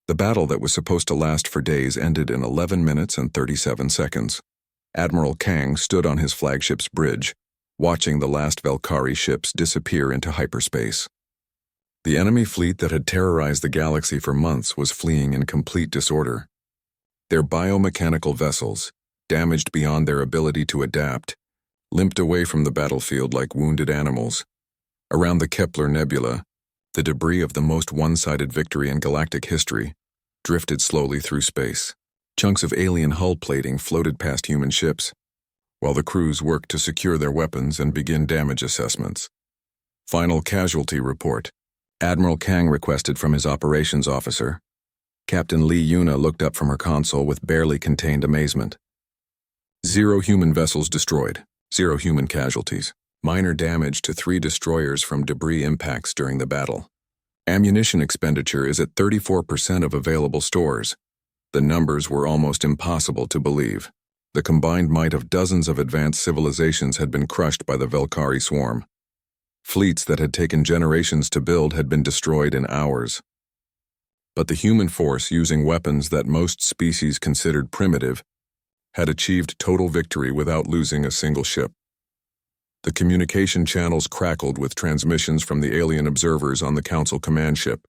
The battle that was supposed to last for days ended in 11 minutes and 37 seconds. Admiral Kang stood on his flagship's bridge, watching the last Valkyrie ships disappear into hyperspace. The enemy fleet that had terrorized the galaxy for months was fleeing in complete disorder. Their biomechanical vessels, damaged beyond their ability to adapt, limped away from the battlefield like wounded animals. Around the Kepler Nebula, the debris of the most one-sided victory in galactic history drifted slowly through space. Chunks of alien hull plating floated past human ships, while the crews worked to secure their weapons and begin damage assessments. Final casualty report. Admiral Kang requested from his operations officer. Captain Lee Yuna looked up from her console with barely contained amazement. 0 human vessels destroyed, 0 human casualties. Minor damage to 3 destroyers from debris impacts during the battle. Ammunition expenditure is at 34% of available stores. The numbers were almost impossible to believe. The combined might of dozens of advanced civilizations had been crushed by the Valkyrie swarm. Fleets that had taken generations to build had been destroyed in hours. But the human force, using weapons that most species considered primitive, had achieved total victory without losing a single ship. The communication channels crackled with transmissions from the alien observers on the Council command ship.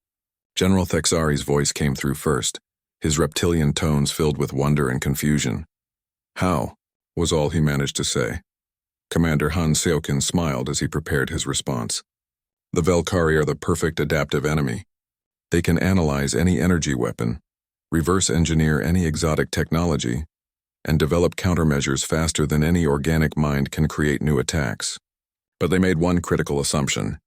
General Thexari's voice came through first, his reptilian tones filled with wonder and confusion. "How?" was all he managed to say. Commander Han Seokin smiled as he prepared his response. "The Valkyrie are the perfect adaptive enemy. They can analyze any energy weapon, reverse engineer any exotic technology, and develop countermeasures faster than any organic mind can create new attacks." But they made one critical assumption.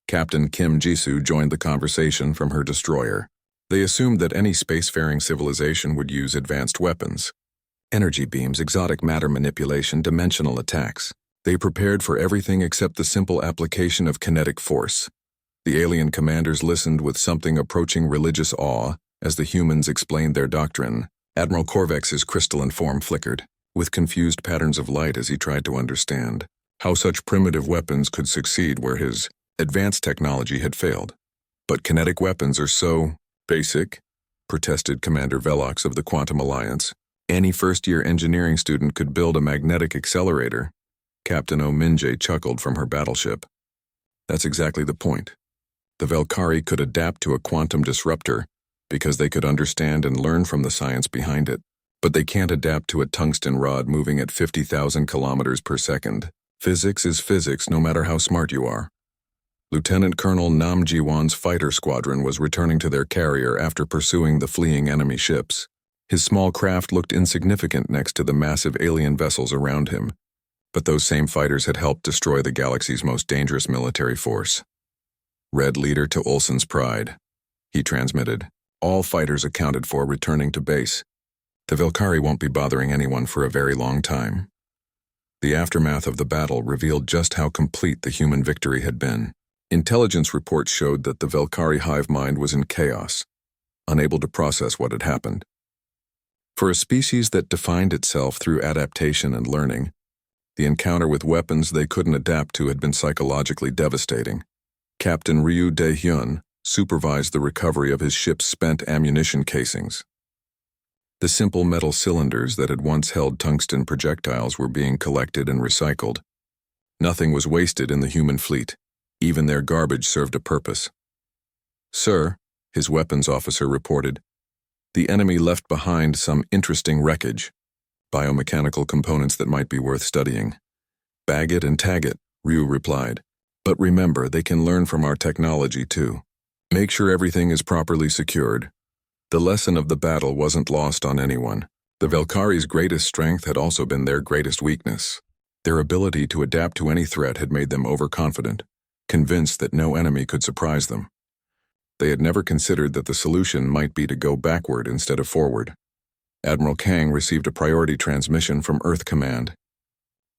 Captain Kim Jisoo joined the conversation from her destroyer. They assumed that any spacefaring civilization would use advanced weapons. Energy beams, exotic matter manipulation, dimensional attacks. They prepared for everything except the simple application of kinetic force. The alien commanders listened with something approaching religious awe as the humans explained their doctrine. Admiral Korvex's crystalline form flickered, with confused patterns of light as he tried to understand how such primitive weapons could succeed where his advanced technology had failed. "But kinetic weapons are so basic," protested Commander Velox of the Quantum Alliance. "Any first-year engineering student could build a magnetic accelerator." Captain Ominje chuckled from her battleship. "That's exactly the point. The Valkyrie could adapt to a quantum disruptor because they could understand and learn from the science behind it. But they can't adapt to a tungsten rod moving at 50,000 kilometers per second. Physics is physics no matter how smart you are." Lieutenant Colonel Nam Ji-won's fighter squadron was returning to their carrier after pursuing the fleeing enemy ships. His small craft looked insignificant next to the massive alien vessels around him, but those same fighters had helped destroy the galaxy's most dangerous military force. "Red leader to Olsen's Pride," he transmitted. "All fighters accounted for returning to base. The Valkyrie won't be bothering anyone for a very long time." The aftermath of the battle revealed just how complete the human victory had been. Intelligence reports showed that the Valkyrie hive mind was in chaos, unable to process what had happened. For a species that defined itself through adaptation and learning, the encounter with weapons they couldn't adapt to had been psychologically devastating. Captain Ryu Dae-hyun supervised the recovery of his ship's spent ammunition casings. The simple metal cylinders that had once held tungsten projectiles were being collected and recycled. Nothing was wasted in the human fleet. Even their garbage served a purpose. "Sir," his weapons officer reported, "the enemy left behind some interesting wreckage, biomechanical components that might be worth studying." "Bag it and tag it," Ryu replied. "But remember, they can learn from our technology too. Make sure everything is properly secured." The lesson of the battle wasn't lost on anyone. The Valkyrie's greatest strength had also been their greatest weakness. Their ability to adapt to any threat had made them overconfident, convinced that no enemy could surprise them. They had never considered that the solution might be to go backward instead of forward. Admiral Kang received a priority transmission from Earth Command.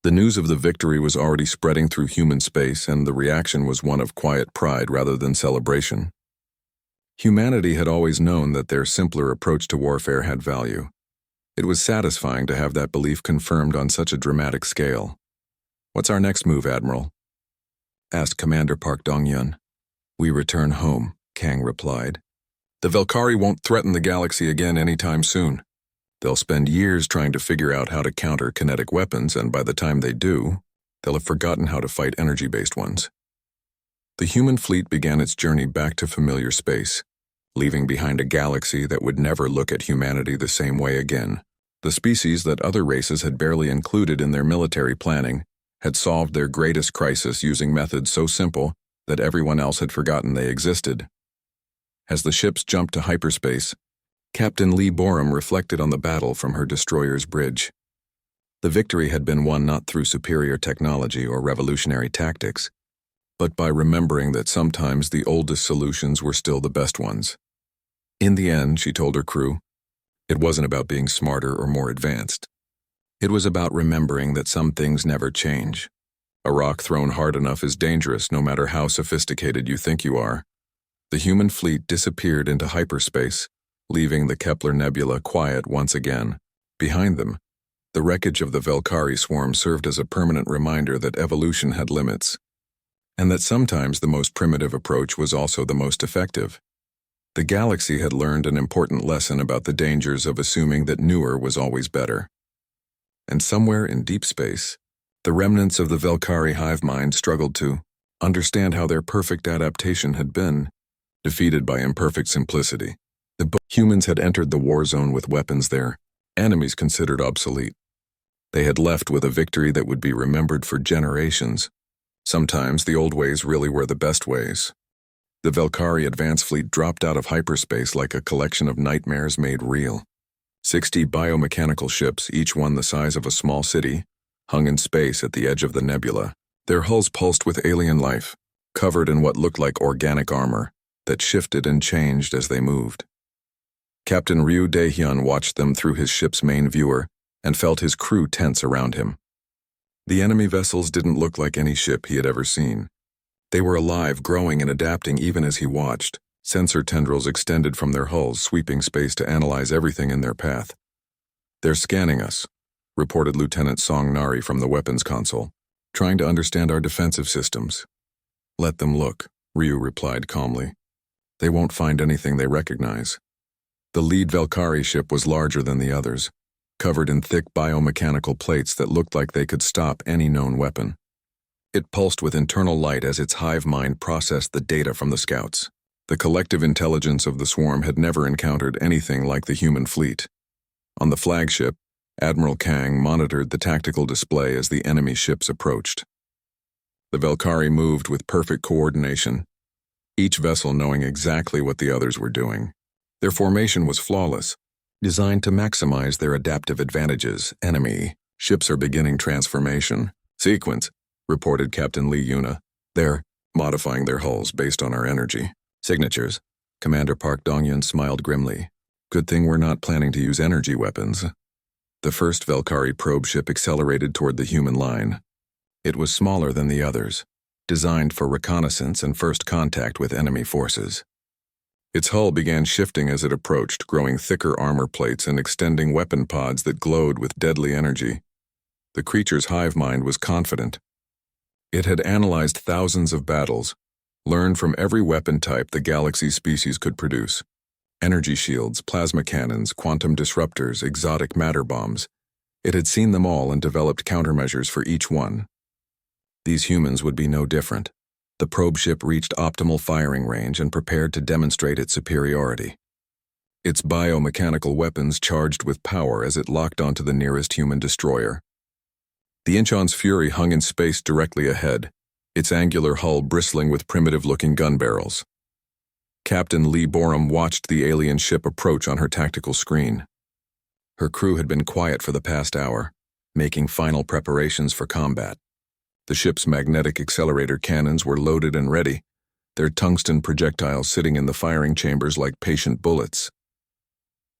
The news of the victory was already spreading through human space, and the reaction was one of quiet pride rather than celebration. Humanity had always known that their simpler approach to warfare had value. It was satisfying to have that belief confirmed on such a dramatic scale. "What's our next move, Admiral?" asked Commander Park Dong-yun. "We return home," Kang replied. The Velkari won't threaten the galaxy again anytime soon. They'll spend years trying to figure out how to counter kinetic weapons, and by the time they do, they'll have forgotten how to fight energy-based ones. The human fleet began its journey back to familiar space, leaving behind a galaxy that would never look at humanity the same way again. The species that other races had barely included in their military planning had solved their greatest crisis using methods so simple that everyone else had forgotten they existed. As the ships jumped to hyperspace, Captain Lee Borum reflected on the battle from her destroyer's bridge. The victory had been won not through superior technology or revolutionary tactics, but by remembering that sometimes the oldest solutions were still the best ones. In the end, she told her crew, it wasn't about being smarter or more advanced. It was about remembering that some things never change. A rock thrown hard enough is dangerous no matter how sophisticated you think you are. The human fleet disappeared into hyperspace, leaving the Kepler Nebula quiet once again. Behind them, the wreckage of the Velkari swarm served as a permanent reminder that evolution had limits, and that sometimes the most primitive approach was also the most effective. The galaxy had learned an important lesson about the dangers of assuming that newer was always better. And somewhere in deep space, the remnants of the Velkari hive mind struggled to understand how their perfect adaptation had been defeated by imperfect simplicity. Humans had entered the war zone with weapons their enemies considered obsolete. They had left with a victory that would be remembered for generations. Sometimes the old ways really were the best ways. The Velkari advance fleet dropped out of hyperspace like a collection of nightmares made real. 60 biomechanical ships, each one the size of a small city, hung in space at the edge of the nebula. Their hulls pulsed with alien life, covered in what looked like organic armor that shifted and changed as they moved. Captain Ryu Daehyun watched them through his ship's main viewer and felt his crew tense around him. The enemy vessels didn't look like any ship he had ever seen. They were alive, growing and adapting even as he watched. Sensor tendrils extended from their hulls, sweeping space to analyze everything in their path. "They're scanning us," reported Lieutenant Song Nari from the weapons console, "trying to understand our defensive systems." "Let them look," Ryu replied calmly. "They won't find anything they recognize." The lead Velkari ship was larger than the others, covered in thick biomechanical plates that looked like they could stop any known weapon. It pulsed with internal light as its hive mind processed the data from the scouts. The collective intelligence of the swarm had never encountered anything like the human fleet. On the flagship, Admiral Kang monitored the tactical display as the enemy ships approached. The Velkari moved with perfect coordination, each vessel knowing exactly what the others were doing. Their formation was flawless, designed to maximize their adaptive advantages. "Enemy ships are beginning transformation. Sequence," reported Captain Lee Yuna. "They're modifying their hulls based on our energy." "Signatures." Commander Park Dong-yun smiled grimly. "Good thing we're not planning to use energy weapons." The first Velkari probe ship accelerated toward the human line. It was smaller than the others, designed for reconnaissance and first contact with enemy forces. Its hull began shifting as it approached, growing thicker armor plates and extending weapon pods that glowed with deadly energy. The creature's hive mind was confident. It had analyzed thousands of battles, learned from every weapon type the galaxy's species could produce. Energy shields, plasma cannons, quantum disruptors, exotic matter bombs. It had seen them all and developed countermeasures for each one. These humans would be no different. The probe ship reached optimal firing range and prepared to demonstrate its superiority. Its biomechanical weapons charged with power as it locked onto the nearest human destroyer. The Incheon's Fury hung in space directly ahead, its angular hull bristling with primitive-looking gun barrels. Captain Lee Borum watched the alien ship approach on her tactical screen. Her crew had been quiet for the past hour, making final preparations for combat. The ship's magnetic accelerator cannons were loaded and ready, their tungsten projectiles sitting in the firing chambers like patient bullets.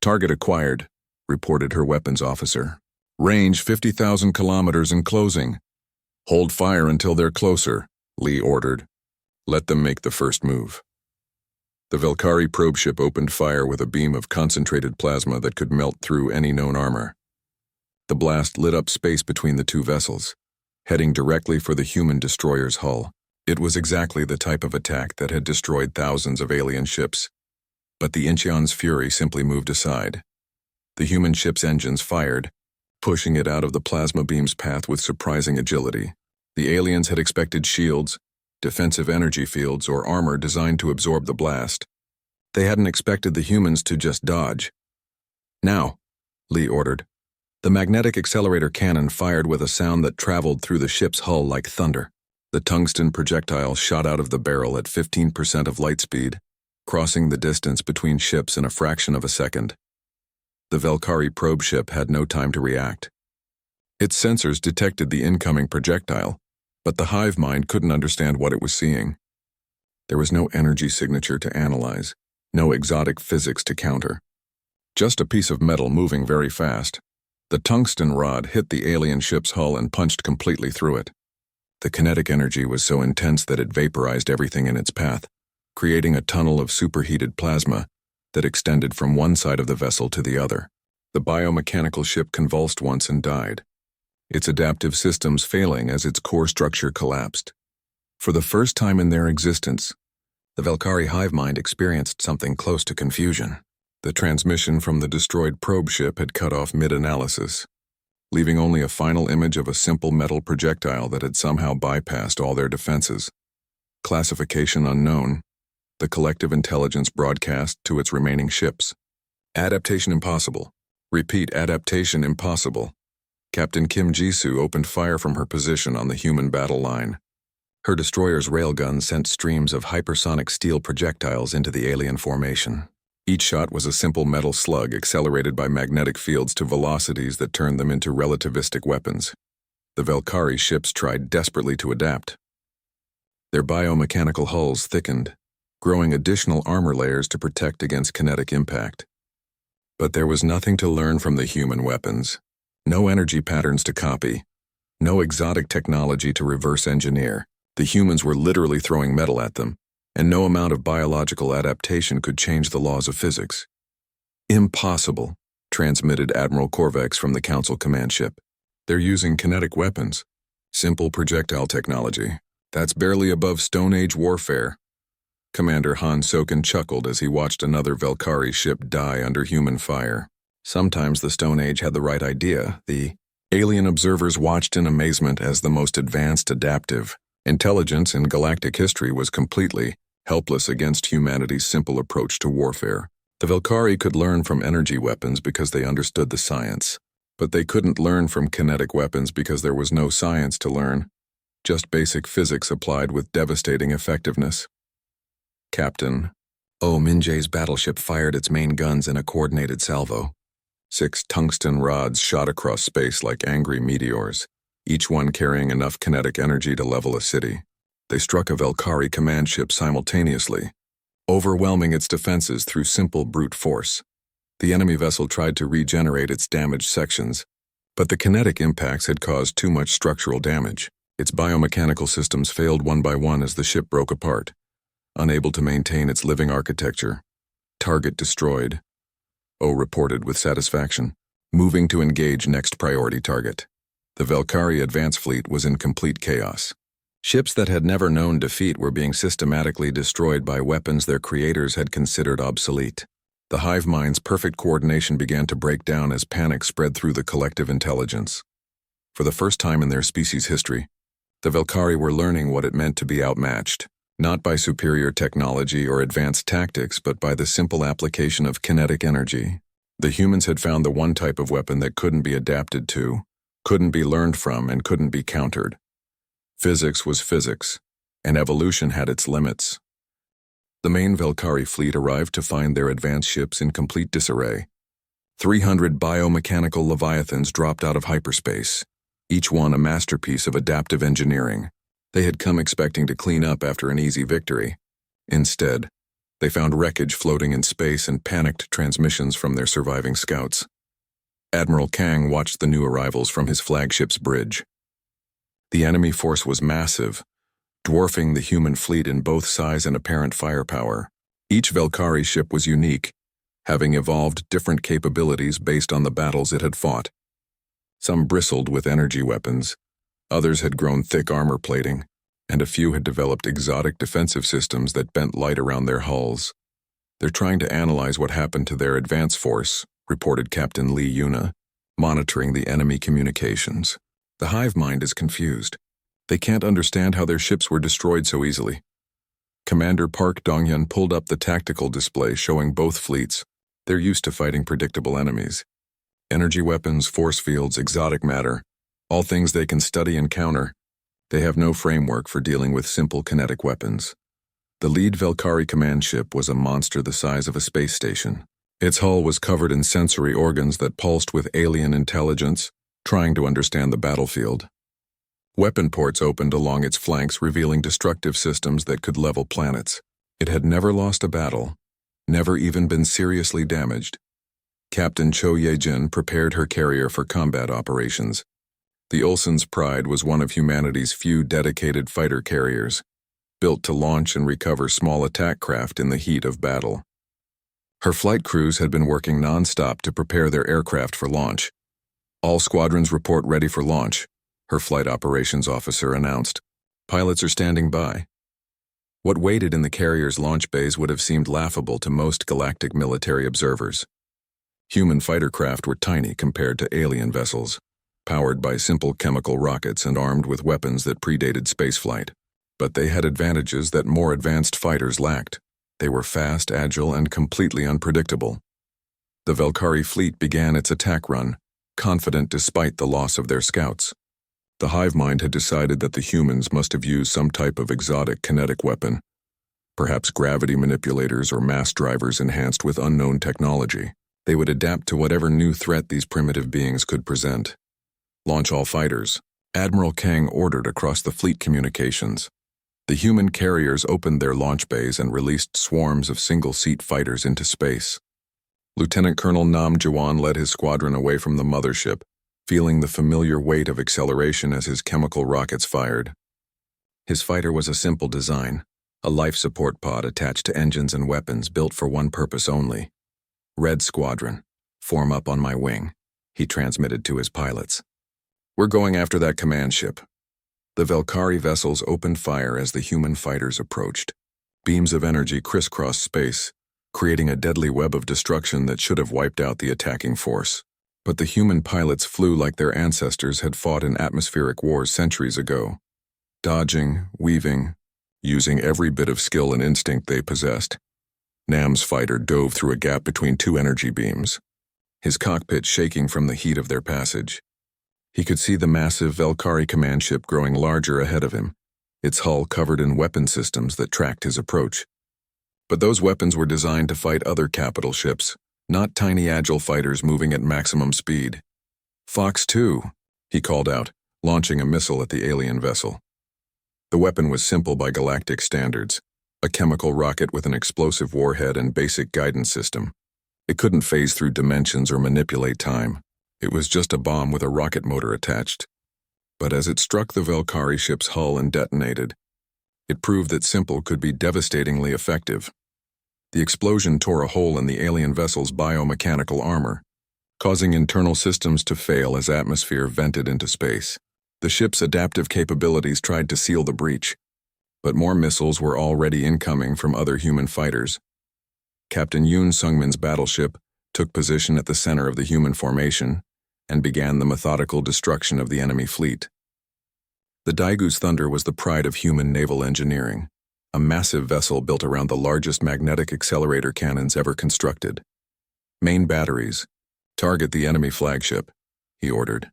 "Target acquired," reported her weapons officer. "Range 50,000 kilometers and closing. Hold fire until they're closer," Lee ordered. "Let them make the first move." The Velkari probe ship opened fire with a beam of concentrated plasma that could melt through any known armor. The blast lit up space between the two vessels, heading directly for the human destroyer's hull. It was exactly the type of attack that had destroyed thousands of alien ships. But the Incheon's fury simply moved aside. The human ship's engines fired, pushing it out of the plasma beam's path with surprising agility. The aliens had expected shields, defensive energy fields, or armor designed to absorb the blast. They hadn't expected the humans to just dodge. "Now," Lee ordered. The magnetic accelerator cannon fired with a sound that traveled through the ship's hull like thunder. The tungsten projectile shot out of the barrel at 15% of light speed, crossing the distance between ships in a fraction of a second. The Valkyrie probe ship had no time to react. Its sensors detected the incoming projectile, but the hive mind couldn't understand what it was seeing. There was no energy signature to analyze, no exotic physics to counter. Just a piece of metal moving very fast. The tungsten rod hit the alien ship's hull and punched completely through it. The kinetic energy was so intense that it vaporized everything in its path, creating a tunnel of superheated plasma that extended from one side of the vessel to the other. The biomechanical ship convulsed once and died, its adaptive systems failing as its core structure collapsed. For the first time in their existence, the Valkyrie hive mind experienced something close to confusion. The transmission from the destroyed probe ship had cut off mid-analysis, leaving only a final image of a simple metal projectile that had somehow bypassed all their defenses. Classification unknown. The collective intelligence broadcast to its remaining ships. Adaptation impossible. Repeat, adaptation impossible. Captain Kim Jisoo opened fire from her position on the human battle line. Her destroyer's railgun sent streams of hypersonic steel projectiles into the alien formation. Each shot was a simple metal slug accelerated by magnetic fields to velocities that turned them into relativistic weapons. The Valkyrie ships tried desperately to adapt. Their biomechanical hulls thickened, growing additional armor layers to protect against kinetic impact. But there was nothing to learn from the human weapons. No energy patterns to copy. No exotic technology to reverse engineer. The humans were literally throwing metal at them, and no amount of biological adaptation could change the laws of physics. "Impossible," transmitted Admiral Korvex from the Council command ship. "They're using kinetic weapons. Simple projectile technology. That's barely above Stone Age warfare." Commander Han Soken chuckled as he watched another Valkyrie ship die under human fire. Sometimes the Stone Age had the right idea. The alien observers watched in amazement as the most advanced adaptive intelligence in galactic history was completely helpless against humanity's simple approach to warfare. The Valkyrie could learn from energy weapons because they understood the science, but they couldn't learn from kinetic weapons because there was no science to learn, just basic physics applied with devastating effectiveness. Captain Minjae's battleship fired its main guns in a coordinated salvo. 6 tungsten rods shot across space like angry meteors, each one carrying enough kinetic energy to level a city. They struck a Valkyrie command ship simultaneously, overwhelming its defenses through simple brute force. The enemy vessel tried to regenerate its damaged sections, but the kinetic impacts had caused too much structural damage. Its biomechanical systems failed one by one as the ship broke apart, unable to maintain its living architecture. Target destroyed. O reported with satisfaction, moving to engage next priority target. The Valkyrie advance fleet was in complete chaos. Ships that had never known defeat were being systematically destroyed by weapons their creators had considered obsolete. The hive mind's perfect coordination began to break down as panic spread through the collective intelligence. For the first time in their species' history, the Valkyrie were learning what it meant to be outmatched, not by superior technology or advanced tactics, but by the simple application of kinetic energy. The humans had found the one type of weapon that couldn't be adapted to, couldn't be learned from, and couldn't be countered. Physics was physics, and evolution had its limits. The main Valkyrie fleet arrived to find their advanced ships in complete disarray. 300 biomechanical leviathans dropped out of hyperspace, each one a masterpiece of adaptive engineering. They had come expecting to clean up after an easy victory. Instead, they found wreckage floating in space and panicked transmissions from their surviving scouts. Admiral Kang watched the new arrivals from his flagship's bridge. The enemy force was massive, dwarfing the human fleet in both size and apparent firepower. Each Valkyrie ship was unique, having evolved different capabilities based on the battles it had fought. Some bristled with energy weapons, others had grown thick armor plating, and a few had developed exotic defensive systems that bent light around their hulls. They're trying to analyze what happened to their advance force, reported Captain Lee Yuna, monitoring the enemy communications. The hive mind is confused. They can't understand how their ships were destroyed so easily. Commander Park Donghyun pulled up the tactical display showing both fleets. They're used to fighting predictable enemies. Energy weapons, force fields, exotic matter, all things they can study and counter. They have no framework for dealing with simple kinetic weapons. The lead Valkyrie command ship was a monster the size of a space station. Its hull was covered in sensory organs that pulsed with alien intelligence, trying to understand the battlefield. Weapon ports opened along its flanks, revealing destructive systems that could level planets. It had never lost a battle, never even been seriously damaged. Captain Cho Ye-jin prepared her carrier for combat operations. The Ulsan's Pride was one of humanity's few dedicated fighter carriers, built to launch and recover small attack craft in the heat of battle. Her flight crews had been working non-stop to prepare their aircraft for launch. All squadrons report ready for launch, her flight operations officer announced. Pilots are standing by. What waited in the carrier's launch bays would have seemed laughable to most galactic military observers. Human fighter craft were tiny compared to alien vessels, powered by simple chemical rockets and armed with weapons that predated spaceflight. But they had advantages that more advanced fighters lacked. They were fast, agile, and completely unpredictable. The Valkyrie fleet began its attack run, confident despite the loss of their scouts. The hive mind had decided that the humans must have used some type of exotic kinetic weapon, perhaps gravity manipulators or mass drivers enhanced with unknown technology. They would adapt to whatever new threat these primitive beings could present. Launch all fighters, Admiral Kang ordered across the fleet communications. The human carriers opened their launch bays and released swarms of single-seat fighters into space. Lieutenant Colonel Nam Jawan led his squadron away from the mothership, feeling the familiar weight of acceleration as his chemical rockets fired. His fighter was a simple design, a life support pod attached to engines and weapons built for one purpose only. "Red Squadron, form up on my wing," he transmitted to his pilots. "We're going after that command ship." The Valkyrie vessels opened fire as the human fighters approached. Beams of energy crisscrossed space, creating a deadly web of destruction that should have wiped out the attacking force. But the human pilots flew like their ancestors had fought in atmospheric wars centuries ago, dodging, weaving, using every bit of skill and instinct they possessed. Nam's fighter dove through a gap between two energy beams, his cockpit shaking from the heat of their passage. He could see the massive Valkyrie command ship growing larger ahead of him, its hull covered in weapon systems that tracked his approach. But those weapons were designed to fight other capital ships, not tiny agile fighters moving at maximum speed. "Fox 2, he called out, launching a missile at the alien vessel. The weapon was simple by galactic standards, a chemical rocket with an explosive warhead and basic guidance system. It couldn't phase through dimensions or manipulate time. It was just a bomb with a rocket motor attached. But as it struck the Valkyrie ship's hull and detonated, it proved that simple could be devastatingly effective. The explosion tore a hole in the alien vessel's biomechanical armor, causing internal systems to fail as atmosphere vented into space. The ship's adaptive capabilities tried to seal the breach, but more missiles were already incoming from other human fighters. Captain Yoon Sungmin's battleship took position at the center of the human formation and began the methodical destruction of the enemy fleet. The Daigu's Thunder was the pride of human naval engineering, a massive vessel built around the largest magnetic accelerator cannons ever constructed. "Main batteries, target the enemy flagship," he ordered.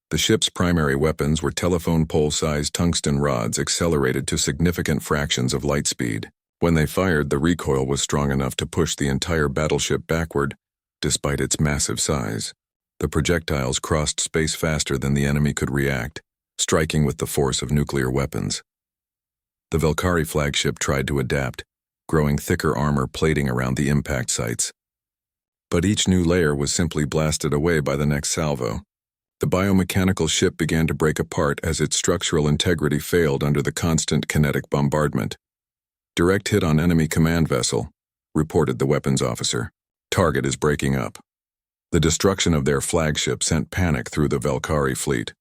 The ship's primary weapons were telephone pole-sized tungsten rods accelerated to significant fractions of light speed. When they fired, the recoil was strong enough to push the entire battleship backward, despite its massive size. The projectiles crossed space faster than the enemy could react, striking with the force of nuclear weapons. The Valkyrie flagship tried to adapt, growing thicker armor plating around the impact sites. But each new layer was simply blasted away by the next salvo. The biomechanical ship began to break apart as its structural integrity failed under the constant kinetic bombardment. "Direct hit on enemy command vessel," reported the weapons officer. "Target is breaking up." The destruction of their flagship sent panic through the Valkyrie fleet.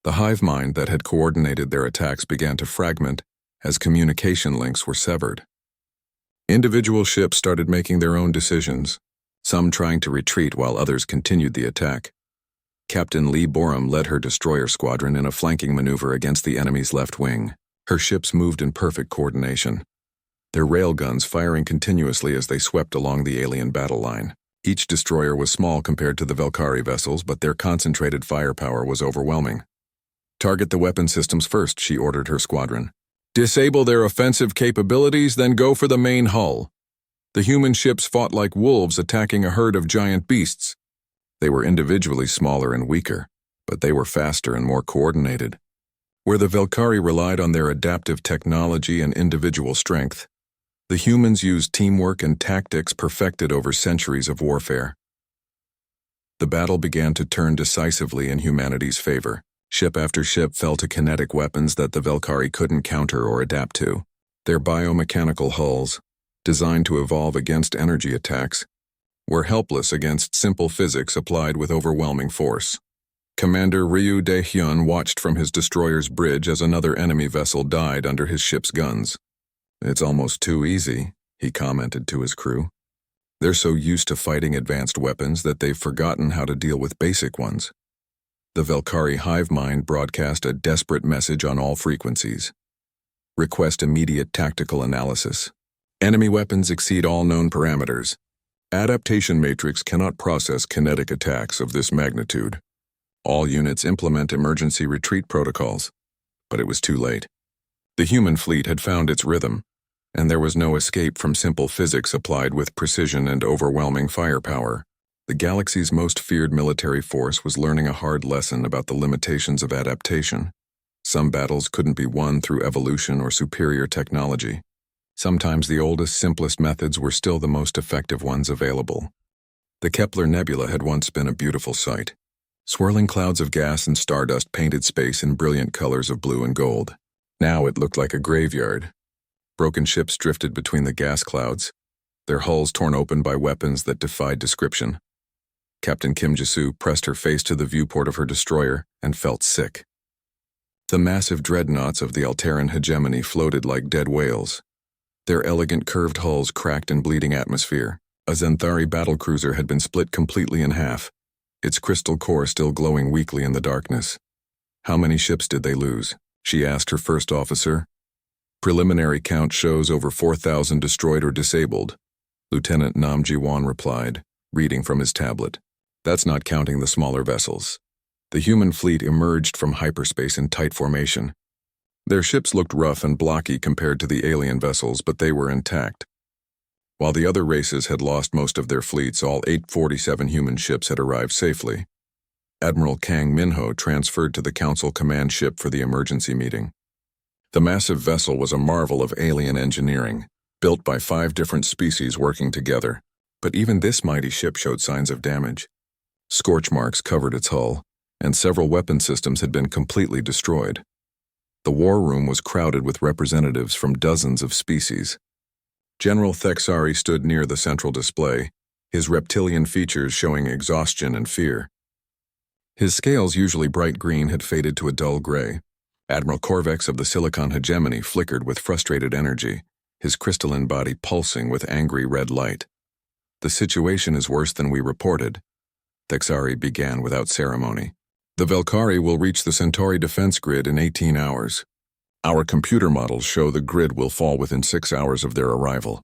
The hive mind that had coordinated their attacks began to fragment as communication links were severed. Individual ships started making their own decisions, some trying to retreat while others continued the attack. Captain Lee Borum led her destroyer squadron in a flanking maneuver against the enemy's left wing. Her ships moved in perfect coordination, their railguns firing continuously as they swept along the alien battle line. Each destroyer was small compared to the Valkyrie vessels, but their concentrated firepower was overwhelming. "Target the weapon systems first," she ordered her squadron. "Disable their offensive capabilities, then go for the main hull." The human ships fought like wolves attacking a herd of giant beasts. They were individually smaller and weaker, but they were faster and more coordinated. Where the Valkyrie relied on their adaptive technology and individual strength, the humans used teamwork and tactics perfected over centuries of warfare. The battle began to turn decisively in humanity's favor. Ship after ship fell to kinetic weapons that the Valkyrie couldn't counter or adapt to. Their biomechanical hulls, designed to evolve against energy attacks, were helpless against simple physics applied with overwhelming force. Commander Ryu De-hyun watched from his destroyer's bridge as another enemy vessel died under his ship's guns. "It's almost too easy," he commented to his crew. "They're so used to fighting advanced weapons that they've forgotten how to deal with basic ones." The Valkyrie hive mind broadcast a desperate message on all frequencies. "Request immediate tactical analysis. Enemy weapons exceed all known parameters. Adaptation matrix cannot process kinetic attacks of this magnitude. All units implement emergency retreat protocols." But it was too late. The human fleet had found its rhythm, and there was no escape from simple physics applied with precision and overwhelming firepower. The galaxy's most feared military force was learning a hard lesson about the limitations of adaptation. Some battles couldn't be won through evolution or superior technology. Sometimes the oldest, simplest methods were still the most effective ones available. The Kepler Nebula had once been a beautiful sight. Swirling clouds of gas and stardust painted space in brilliant colors of blue and gold. Now it looked like a graveyard. Broken ships drifted between the gas clouds, their hulls torn open by weapons that defied description. Captain Kim Ji-soo pressed her face to the viewport of her destroyer and felt sick. The massive dreadnoughts of the Alteran hegemony floated like dead whales, their elegant curved hulls cracked in bleeding atmosphere. A Zenthari battlecruiser had been split completely in half, its crystal core still glowing weakly in the darkness. "How many ships did they lose?" she asked her first officer. "Preliminary count shows over 4,000 destroyed or disabled," Lieutenant Nam Ji-won replied, reading from his tablet. "That's not counting the smaller vessels." The human fleet emerged from hyperspace in tight formation. Their ships looked rough and blocky compared to the alien vessels, but they were intact. While the other races had lost most of their fleets, all 847 human ships had arrived safely. Admiral Kang Min-ho transferred to the Council command ship for the emergency meeting. The massive vessel was a marvel of alien engineering, built by 5 different species working together. But even this mighty ship showed signs of damage. Scorch marks covered its hull, and several weapon systems had been completely destroyed. The war room was crowded with representatives from dozens of species. General Thexari stood near the central display, his reptilian features showing exhaustion and fear. His scales, usually bright green, had faded to a dull gray. Admiral Korvex of the Silicon hegemony flickered with frustrated energy, his crystalline body pulsing with angry red light. "The situation is worse than we reported," Thexari began without ceremony. "The Valkyrie will reach the Centauri defense grid in 18 hours. Our computer models show the grid will fall within 6 hours of their arrival."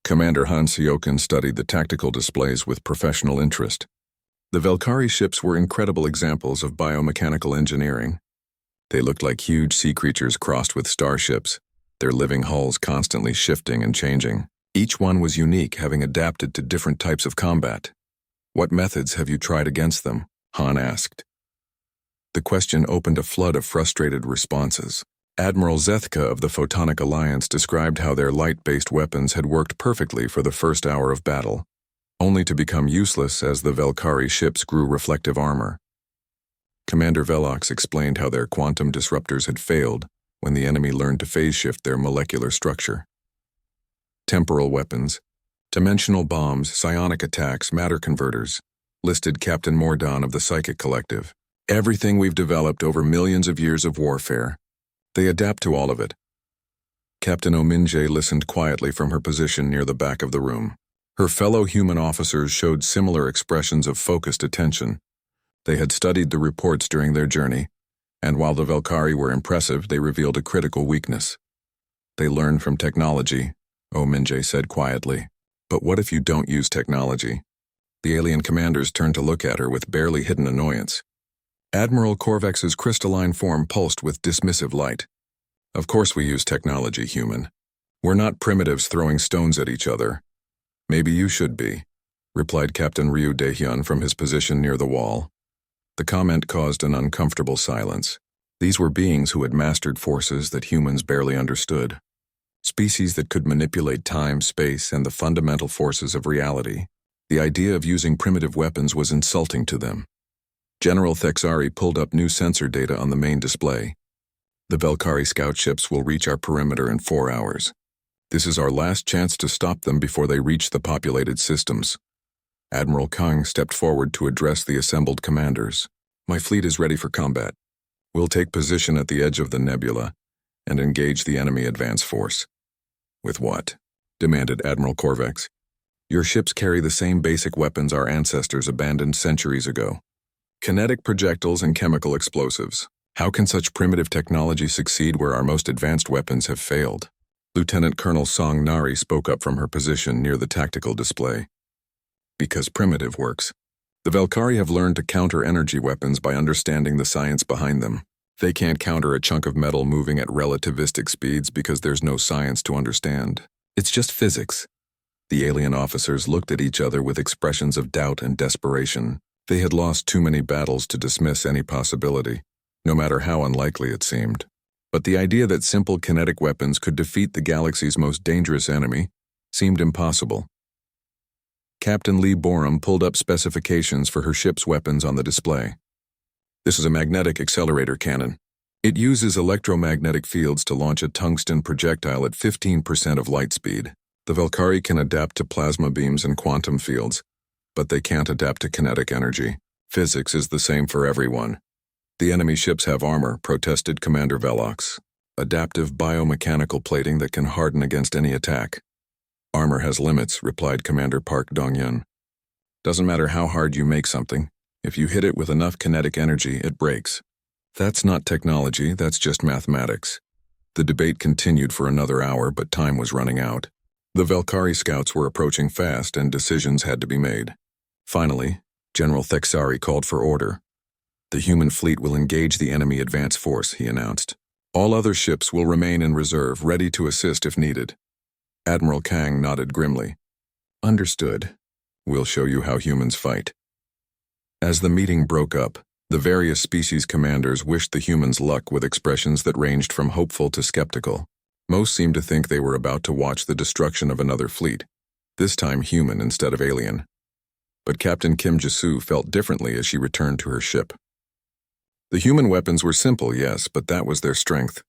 Commander Han Seokin studied the tactical displays with professional interest. The Valkyrie ships were incredible examples of biomechanical engineering. They looked like huge sea creatures crossed with starships, their living hulls constantly shifting and changing. Each one was unique, having adapted to different types of combat. "What methods have you tried against them?" Han asked. The question opened a flood of frustrated responses. Admiral Zethka of the Photonic Alliance described how their light-based weapons had worked perfectly for the first hour of battle, only to become useless as the Valkyrie ships grew reflective armor. Commander Velox explained how their quantum disruptors had failed when the enemy learned to phase shift their molecular structure. Temporal weapons, dimensional bombs, psionic attacks, matter converters, listed Captain Mordon of the Psychic Collective. "Everything we've developed over millions of years of warfare. They adapt to all of it." Captain Ominje listened quietly from her position near the back of the room. Her fellow human officers showed similar expressions of focused attention. They had studied the reports during their journey, and while the Velkari were impressive, they revealed a critical weakness. They learn from technology, Ominje said quietly. But what if you don't use technology? The alien commanders turned to look at her with barely hidden annoyance. Admiral Korvex's crystalline form pulsed with dismissive light. Of course we use technology, human. We're not primitives throwing stones at each other. Maybe you should be, replied Captain Ryu Daehyun from his position near the wall. The comment caused an uncomfortable silence. These were beings who had mastered forces that humans barely understood. Species that could manipulate time, space, and the fundamental forces of reality. The idea of using primitive weapons was insulting to them. General Thexari pulled up new sensor data on the main display. The Velkari scout ships will reach our perimeter in 4 hours. This is our last chance to stop them before they reach the populated systems. Admiral Kang stepped forward to address the assembled commanders. My fleet is ready for combat. We'll take position at the edge of the nebula and engage the enemy advance force. With what? Demanded Admiral Korvex. Your ships carry the same basic weapons our ancestors abandoned centuries ago. Kinetic projectiles and chemical explosives. How can such primitive technology succeed where our most advanced weapons have failed? Lieutenant Colonel Song Nari spoke up from her position near the tactical display. Because primitive works. The Velkari have learned to counter energy weapons by understanding the science behind them. They can't counter a chunk of metal moving at relativistic speeds because there's no science to understand. It's just physics. The alien officers looked at each other with expressions of doubt and desperation. They had lost too many battles to dismiss any possibility, no matter how unlikely it seemed. But the idea that simple kinetic weapons could defeat the galaxy's most dangerous enemy seemed impossible. Captain Lee Borum pulled up specifications for her ship's weapons on the display. This is a magnetic accelerator cannon. It uses electromagnetic fields to launch a tungsten projectile at 15% of light speed. The Velkari can adapt to plasma beams and quantum fields, but they can't adapt to kinetic energy. Physics is the same for everyone. The enemy ships have armor, protested Commander Velox. Adaptive biomechanical plating that can harden against any attack. Armor has limits, replied Commander Park Dong-yun. Doesn't matter how hard you make something. If you hit it with enough kinetic energy, it breaks. That's not technology, that's just mathematics. The debate continued for another hour, but time was running out. The Velkari scouts were approaching fast and decisions had to be made. Finally, General Thexari called for order. The human fleet will engage the enemy advance force, he announced. All other ships will remain in reserve, ready to assist if needed. Admiral Kang nodded grimly. Understood. We'll show you how humans fight. As the meeting broke up, the various species commanders wished the humans luck with expressions that ranged from hopeful to skeptical. Most seemed to think they were about to watch the destruction of another fleet, this time human instead of alien. But Captain Kim Ji-soo felt differently as she returned to her ship. The human weapons were simple, yes, but that was their strength.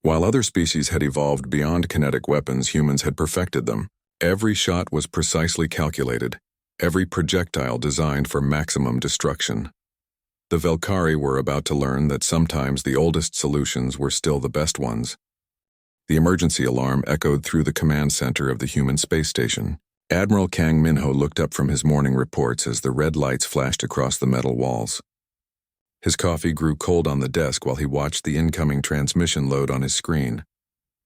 While other species had evolved beyond kinetic weapons, humans had perfected them. Every shot was precisely calculated, every projectile designed for maximum destruction. The Velkari were about to learn that sometimes the oldest solutions were still the best ones. The emergency alarm echoed through the command center of the human space station. Admiral Kang Minho looked up from his morning reports as the red lights flashed across the metal walls. His coffee grew cold on the desk while he watched the incoming transmission load on his screen.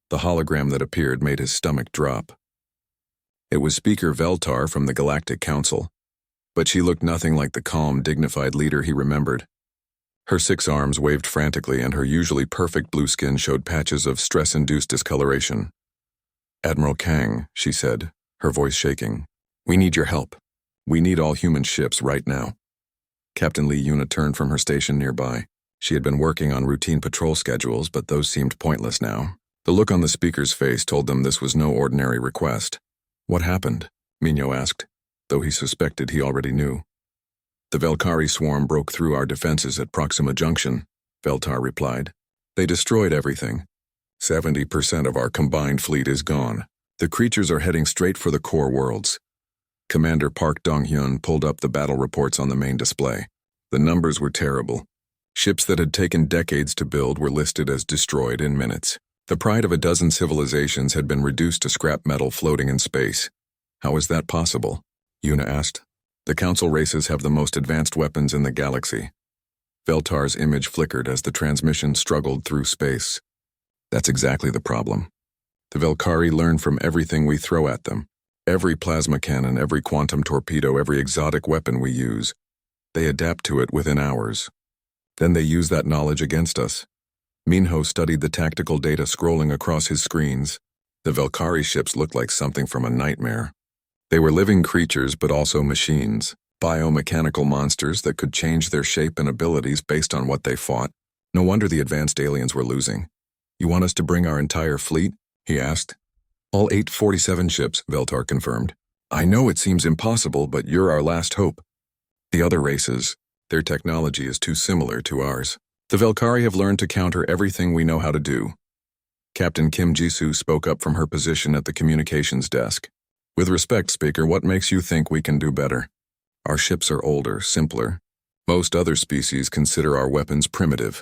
The hologram that appeared made his stomach drop. It was Speaker Veltar from the Galactic Council, but she looked nothing like the calm, dignified leader he remembered. Her 6 arms waved frantically and her usually perfect blue skin showed patches of stress-induced discoloration. Admiral Kang, she said, her voice shaking. We need your help. We need all human ships right now. Captain Lee Yuna turned from her station nearby. She had been working on routine patrol schedules, but those seemed pointless now. The look on the speaker's face told them this was no ordinary request. What happened? Minho asked, though he suspected he already knew. The Velkari swarm broke through our defenses at Proxima Junction, Veltar replied. They destroyed everything. 70% of our combined fleet is gone. The creatures are heading straight for the core worlds. Commander Park Dong-hyun pulled up the battle reports on the main display. The numbers were terrible. Ships that had taken decades to build were listed as destroyed in minutes. The pride of a dozen civilizations had been reduced to scrap metal floating in space. How is that possible? Yuna asked. The Council races have the most advanced weapons in the galaxy. Veltar's image flickered as the transmission struggled through space. That's exactly the problem. The Velkari learn from everything we throw at them. Every plasma cannon, every quantum torpedo, every exotic weapon we use. They adapt to it within hours. Then they use that knowledge against us. Minho studied the tactical data scrolling across his screens. The Velkari ships looked like something from a nightmare. They were living creatures, but also machines, biomechanical monsters that could change their shape and abilities based on what they fought. No wonder the advanced aliens were losing. You want us to bring our entire fleet? He asked. All 847 ships, Veltar confirmed. I know it seems impossible, but you're our last hope. The other races, their technology is too similar to ours. The Velkari have learned to counter everything we know how to do. Captain Kim Jisoo spoke up from her position at the communications desk. With respect, Speaker, what makes you think we can do better? Our ships are older, simpler. Most other species consider our weapons primitive.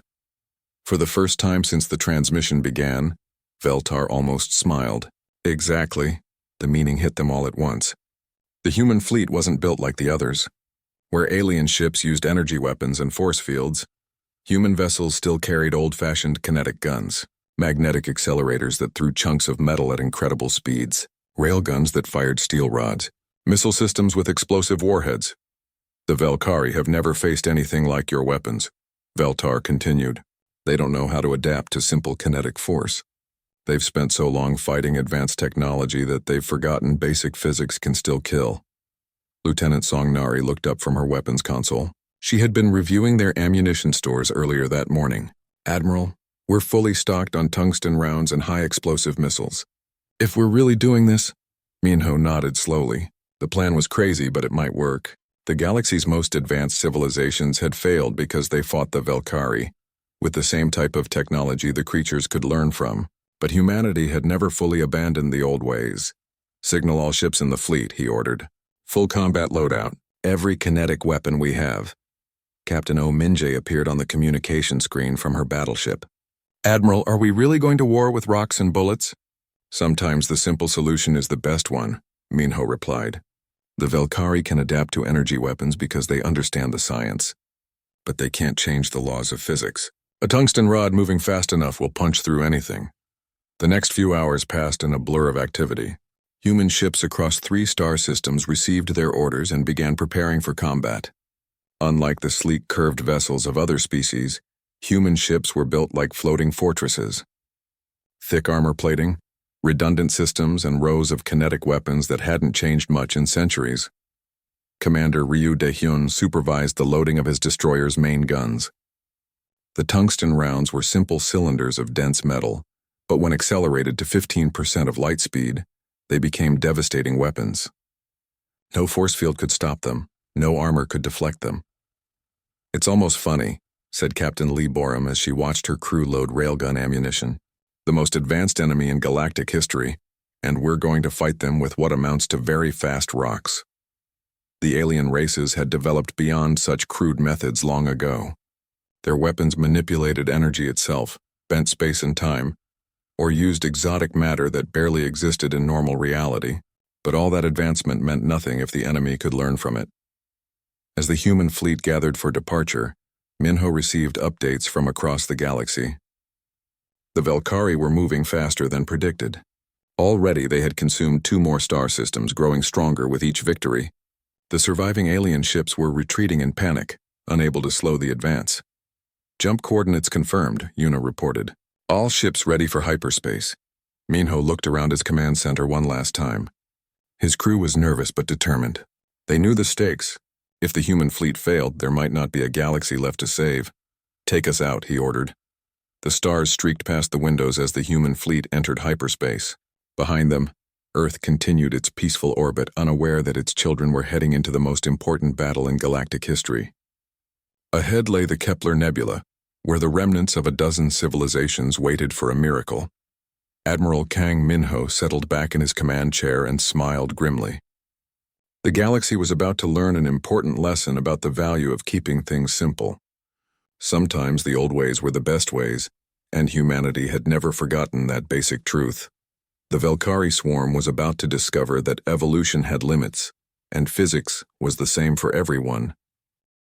For the first time since the transmission began, Veltar almost smiled. Exactly. The meaning hit them all at once. The human fleet wasn't built like the others. Where alien ships used energy weapons and force fields, human vessels still carried old-fashioned kinetic guns, magnetic accelerators that threw chunks of metal at incredible speeds, railguns that fired steel rods, missile systems with explosive warheads. The Velkari have never faced anything like your weapons, Veltar continued. They don't know how to adapt to simple kinetic force. They've spent so long fighting advanced technology that they've forgotten basic physics can still kill. Lieutenant Songnari looked up from her weapons console. She had been reviewing their ammunition stores earlier that morning. Admiral, we're fully stocked on tungsten rounds and high-explosive missiles. If we're really doing this? Minho nodded slowly. The plan was crazy, but it might work. The galaxy's most advanced civilizations had failed because they fought the Velkari, with the same type of technology the creatures could learn from. But humanity had never fully abandoned the old ways. Signal all ships in the fleet, he ordered. Full combat loadout. Every kinetic weapon we have. Captain O. Minje appeared on the communication screen from her battleship. Admiral, are we really going to war with rocks and bullets? Sometimes the simple solution is the best one, Minho replied. The Velkari can adapt to energy weapons because they understand the science. But they can't change the laws of physics. A tungsten rod moving fast enough will punch through anything. The next few hours passed in a blur of activity. Human ships across 3 star systems received their orders and began preparing for combat. Unlike the sleek, curved vessels of other species, human ships were built like floating fortresses. Thick armor plating, redundant systems, and rows of kinetic weapons that hadn't changed much in centuries. Commander Ryu De-hyun supervised the loading of his destroyer's main guns. The tungsten rounds were simple cylinders of dense metal, but when accelerated to 15% of light speed, they became devastating weapons. No force field could stop them, no armor could deflect them. It's almost funny, said Captain Lee Borum as she watched her crew load railgun ammunition. The most advanced enemy in galactic history, and we're going to fight them with what amounts to very fast rocks. The alien races had developed beyond such crude methods long ago. Their weapons manipulated energy itself, bent space and time, or used exotic matter that barely existed in normal reality, but all that advancement meant nothing if the enemy could learn from it. As the human fleet gathered for departure, Minho received updates from across the galaxy. The Velkari were moving faster than predicted. Already they had consumed 2 more star systems, growing stronger with each victory. The surviving alien ships were retreating in panic, unable to slow the advance. Jump coordinates confirmed, Yuna reported. All ships ready for hyperspace. Minho looked around his command center one last time. His crew was nervous but determined. They knew the stakes. If the human fleet failed, there might not be a galaxy left to save. Take us out, he ordered. The stars streaked past the windows as the human fleet entered hyperspace. Behind them, Earth continued its peaceful orbit, unaware that its children were heading into the most important battle in galactic history. Ahead lay the Kepler Nebula, where the remnants of a dozen civilizations waited for a miracle. Admiral Kang Minho settled back in his command chair and smiled grimly. The galaxy was about to learn an important lesson about the value of keeping things simple. Sometimes the old ways were the best ways, and humanity had never forgotten that basic truth. The Velkari swarm was about to discover that evolution had limits, and physics was the same for everyone,